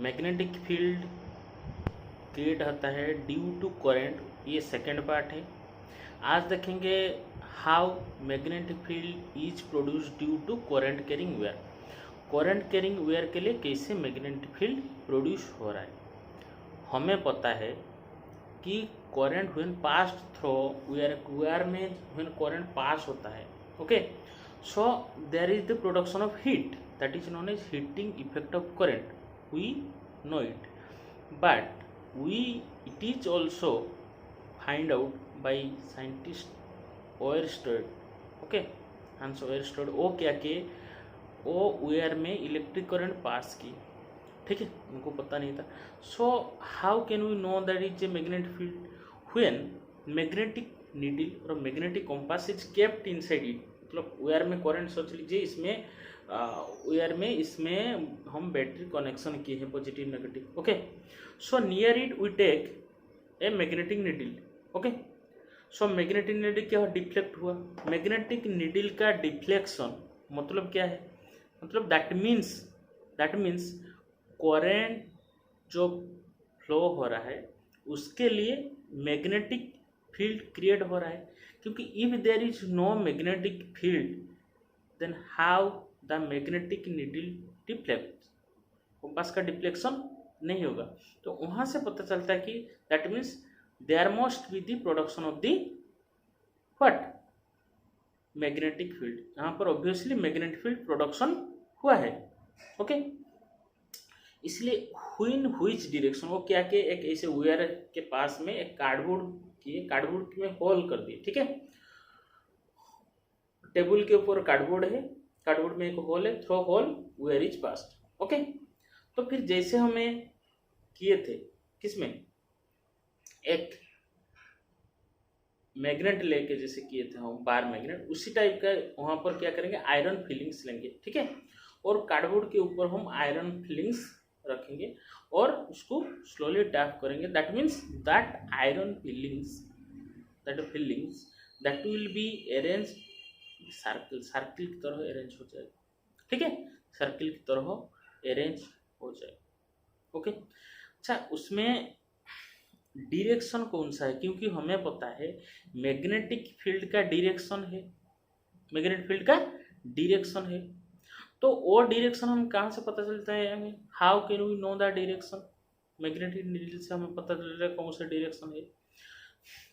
Magnetic field create होता है due to current, ये सेकेंड पार्ट है। आज देखेंगे how magnetic field is produce due to current carrying wire. Current carrying wire के लिए कैसे मैग्नेटिक फील्ड प्रोड्यूस हो रहा है। हमें पता है कि current when pass through wire में व्हेन करंट पास होता है, okay, so there is the production of heat, that is known as heating effect of current, we know it, but it is also find out by scientist Oersted, okay, Hans Oersted. वो क्या कि वो where में electric current pass की, ठीक है, उनको पता नहीं था। So how can we know that is a magnetic field when magnetic needle और magnetic compass is kept inside it. मतलब वेयर में करंट, सोच लीजिए इसमें वेयर में इसमें हम बैटरी कनेक्शन किए हैं, positive negative, okay. So near it we take a magnetic needle, okay. So magnetic needle क्या हुआ, डिफ्लेक्ट हुआ। मैग्नेटिक नीडल का डिफ्लेक्शन मतलब क्या है, मतलब दैट मीन्स करंट जो फ्लो हो रहा है उसके लिए मैग्नेटिक फील्ड क्रिएट हो रहा है, क्योंकि if there is no magnetic field then how the magnetic needle deflect, compass का डिफ्लेक्शन नहीं होगा। तो वहाँ से पता चलता है कि that means there must be the production of the what, magnetic field. यहाँ पर ऑब्वियसली मैग्नेटिक फील्ड प्रोडक्शन हुआ है, ओके। इसलिए व्हिन व्हिच डायरेक्शन, वो क्या कि एक ऐसे वेयर के पास में एक कार्डबोर्ड में होल कर दिए, ठीक है, टेबल के ऊपर कार्डबोर्ड है, कार्डबोर्ड में एक होल है, through hole wire is passed, okay. तो फिर जैसे हमें किए थे किसमें, एक मैग्नेट लेके जैसे किए थे हम बार मैग्नेट, उसी टाइप का वहां पर क्या करेंगे, आयरन फिलिंग्स लेंगे, ठीक है, और कार्डबोर्ड के ऊपर हम आयरन फिलिंग्स रखेंगे और उसको स्लोली टैप करेंगे। That means that iron filings that will be arrange circle की तरह अरेंज हो जाएगा, ठीक है, सर्किल की तरह अरेंज हो जाएगा, ओके। अच्छा, उसमें डायरेक्शन कौन सा है, क्योंकि हमें पता है मैग्नेटिक फील्ड का डायरेक्शन है, मैग्नेटिक फील्ड का डायरेक्शन है, तो वो डायरेक्शन हम कहाँ से पता चलता है हमें, how can we know the direction, magnetic needle से हमें पता चल रहा है कौन सा डायरेक्शन है।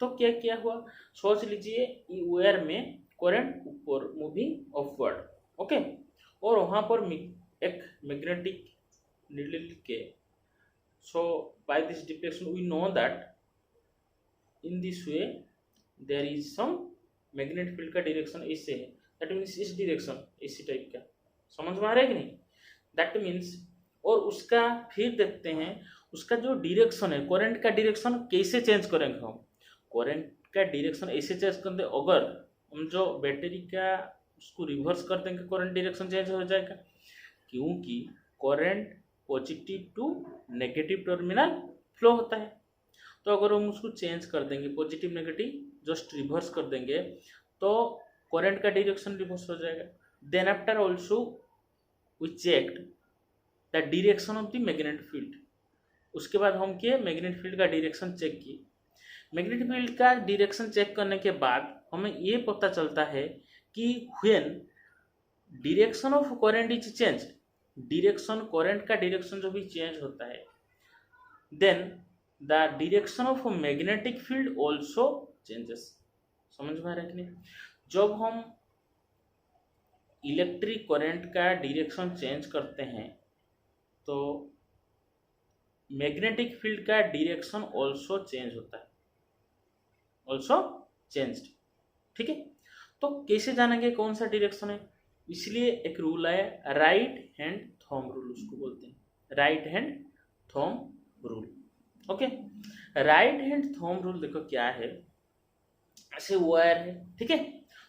तो क्या क्या हुआ, सोच लीजिए वेयर में करंट ऊपर मूविंग अपवर्ड, ओके, और वहां पर एक मैग्नेटिक नीडल के, so by this deflection we know that in this way there is some magnetic field का डायरेक्शन इससे है, दैट मीन्स इस डायरेक्शन इसी टाइप का, समझ में आ रहा है कि नहीं, दैट मीन्स। और उसका फिर देखते हैं उसका जो डायरेक्शन है, करंट का डायरेक्शन कैसे चेंज करेंगे हम, करंट का डायरेक्शन ऐसे चेंज कर दे, अगर हम जो बैटरी का उसको रिवर्स कर देंगे करंट डायरेक्शन चेंज हो जाएगा, क्योंकि current positive to negative terminal flow होता है। तो अगर हम उसको चेंज कर देंगे, पॉजिटिव नेगेटिव जस्ट रिवर्स कर देंगे, तो करंट का डायरेक्शन रिवर्स हो जाएगा। Then after also we checked the direction of the magnetic field, उसके बाद हम किए मैग्नेटिक फील्ड का डायरेक्शन चेक किए। मैग्नेटिक फील्ड का डायरेक्शन चेक करने के बाद हमें ये पता चलता है कि when direction of current is change, direction current का डायरेक्शन जो भी चेंज होता है, then the direction of magnetic field also changes. समझ में आ रहा है कि नहीं, जब हम इलेक्ट्रिक करंट का डायरेक्शन चेंज करते हैं तो मैग्नेटिक फील्ड का डायरेक्शन ऑल्सो चेंज होता है, ऑल्सो चेंज्ड, ठीक है। तो कैसे जानेंगे कौन सा डायरेक्शन है, इसलिए एक रूल है, राइट हैंड थंब रूल उसको बोलते हैं, right hand thumb rule, okay. Right hand thumb rule देखो क्या है, ऐसे वायर है, ठीक है,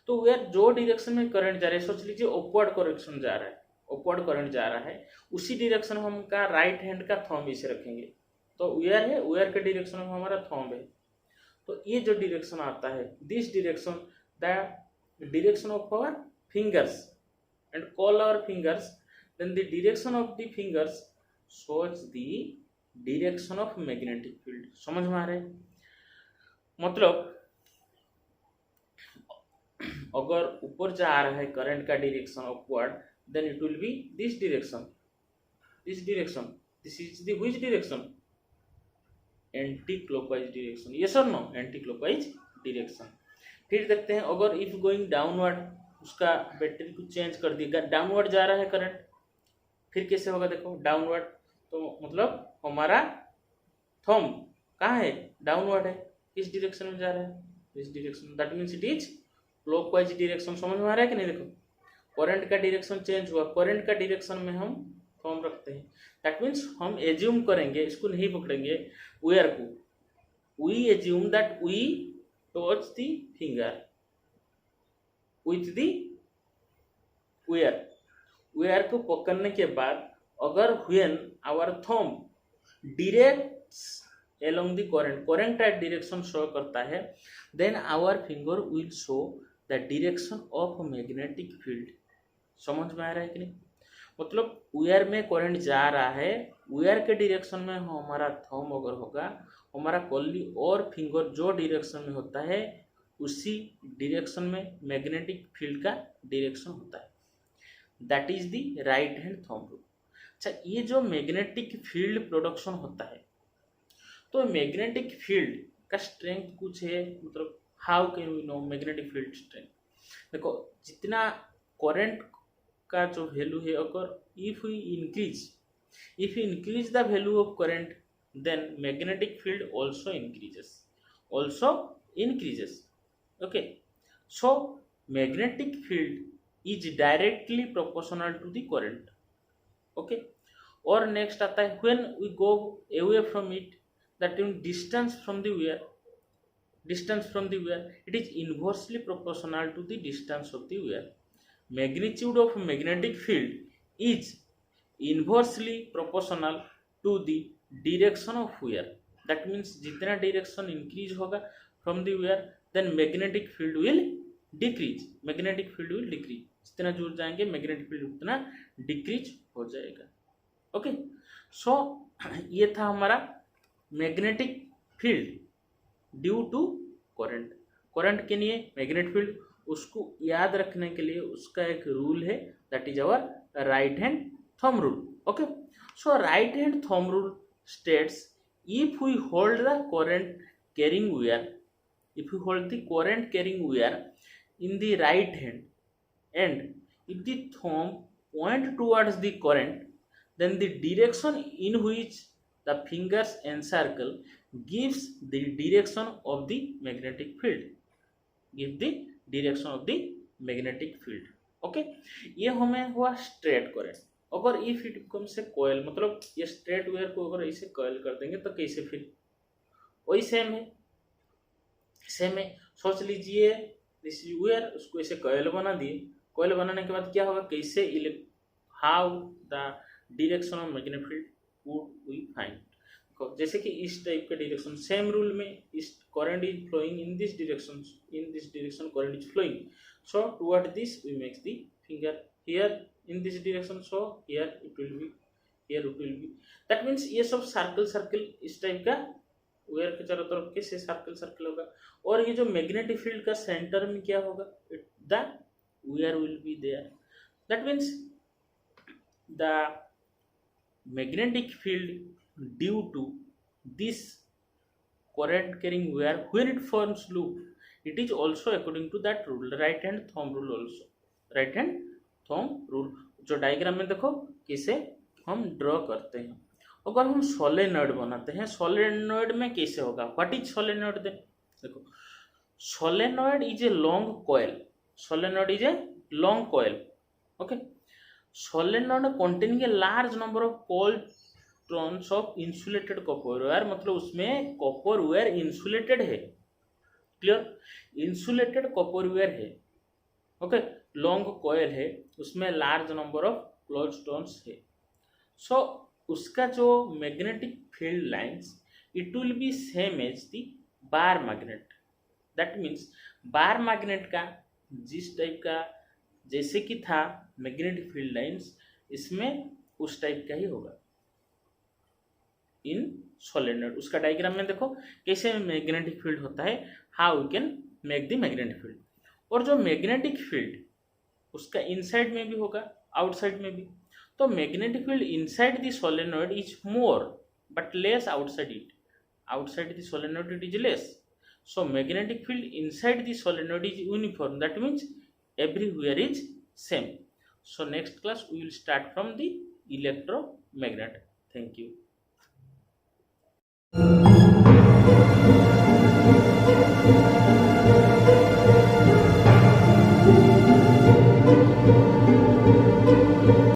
तो वायर जो डायरेक्शन में करंट जा रहा है, सोच लीजिए अपवर्ड करंट जा रहा है, अपवर्ड करंट जा रहा है, उसी डायरेक्शन में हम का राइट हैंड का थंब इसे रखेंगे, तो वायर है, वायर के डायरेक्शन में हमारा थंब है, तो ये जो डायरेक्शन आता है, this direction the direction of our fingers and call our fingers, then the direction of the fingers shows the direction of magnetic field। समझ में आ रहा है? मतलब अगर ऊपर जा रहा है करंट का direction upward, then it will be this direction, this direction. This is the which direction? Anti clockwise direction. Yes और नो? Anti clockwise direction. फिर देखते हैं अगर इफ गोइंग डाउनवर्ड, उसका बैटरी को चेंज कर दिएगा, डाउनवर्ड जा रहा है करंट, फिर कैसे होगा? देखो डाउनवर्ड, तो मतलब हमारा थंब कहाँ है? डाउनवर्ड है। किस डायरेक्शन में जा रहा है? इस direction. That means it is clockwise direction. समझ में आ रहा है कि नहीं? देखो करंट का डायरेक्शन चेंज हुआ, करंट का डायरेक्शन में हम थंब रखते हैं। दैट मीन्स हम एज्यूम करेंगे, इसको नहीं पकड़ेंगे वेयर को, we assume that we touch the finger with the wire. Wire को पकड़ने के बाद अगर when our thumb directs along the current का डायरेक्शन शो करता है, then our finger will show the direction of magnetic field. समझ में आ रहा है कि नहीं? मतलब वेयर में करंट जा रहा है, वेयर के डायरेक्शन में हमारा थंब अगर होगा, हमारा कॉली और फिंगर जो डायरेक्शन में होता है उसी डायरेक्शन में मैग्नेटिक फील्ड का डायरेक्शन होता है। That is the right hand thumb rule. अच्छा, ये जो मैग्नेटिक फील्ड प्रोडक्शन होता है, तो मैग्नेटिक फील्ड का स्ट्रेंथ कुछ है, मतलब how can we know magnetic field strength? देखो जितना करंट का जो वैल्यू है, अगर if we increase the value of current, then magnetic field also increases। Okay, so magnetic field is directly proportional to the current. Okay, और next आता है when we go away from it, that means distance from the wire, it is inversely proportional to the distance of the wire। magnitude of magnetic field is inversely proportional to the direction of wire। that means जितना direction increase होगा from the wire, then magnetic field will decrease। जितना दूर जाएंगे magnetic field उतना decrease हो जाएगा। Okay, सो ये था हमारा magnetic field due to current के लिए मैग्नेटिक फील्ड। उसको याद रखने के लिए उसका एक रूल है, that is our right hand thumb rule. Okay, so right hand thumb rule states if we hold the current carrying wire in the right hand and if the thumb point towards the current, then the direction in which the fingers encircle gives the direction of the magnetic field। Okay, ये हमें हुआ straight current. अगर if it becomes a coil, मतलब ये straight wire को अगर ऐसे coil कर देंगे तो कैसे? फिर वही सेम है। सोच लीजिए दिस वायर, उसको ऐसे कॉइल बना दिए, कॉइल बनाने के बाद क्या होगा? कैसे how the direction of magnetic field would we find? जैसे कि इस टाइप का डायरेक्शन, सेम रूल में इस current is flowing in this direction current is flowing, so toward this we make the finger here in this direction, so here it will be. That means ये सब circle इस type का wire के चारों तरफ कैसे सर्कल होगा। और ये जो मैग्नेटिक फील्ड का सेंटर में क्या होगा? The wire will be there. That means the magnetic field due to this current carrying wire, when it forms loop, it is also according to that rule, right hand thumb rule। जो diagram में देखो कैसे हम draw करते हैं। अगर हम solenoid बनाते हैं, सोलेनॉइड में कैसे होगा? What is solenoid? देखो solenoid is a long coil. Okay, solenoid containing a large number of coiled strands of insulated copper wire, मतलब उसमें कॉपर वायर इंसुलेटेड है। क्लियर? इंसुलेटेड कॉपर वायर है। ओके, लॉन्ग कॉइल है, उसमें large number of close stones है। सो उसका जो magnetic field lines, it will be same as the bar magnet. That means bar magnet का जिस टाइप का जैसे कि था मैग्नेटिक फील्ड लाइंस, इसमें उस टाइप का ही होगा। इन सोलेनोइड। उसका डायग्राम में देखो कैसे मैग्नेटिक फील्ड होता है, how we can make the magnetic field. और जो मैग्नेटिक फील्ड उसका इनसाइड में भी होगा, आउटसाइड में भी। तो magnetic field inside the solenoid is more but less outside it, outside the solenoid it is less. So magnetic field inside the solenoid is uniform, that means everywhere is same. So next class we will start from the electromagnet. Thank you.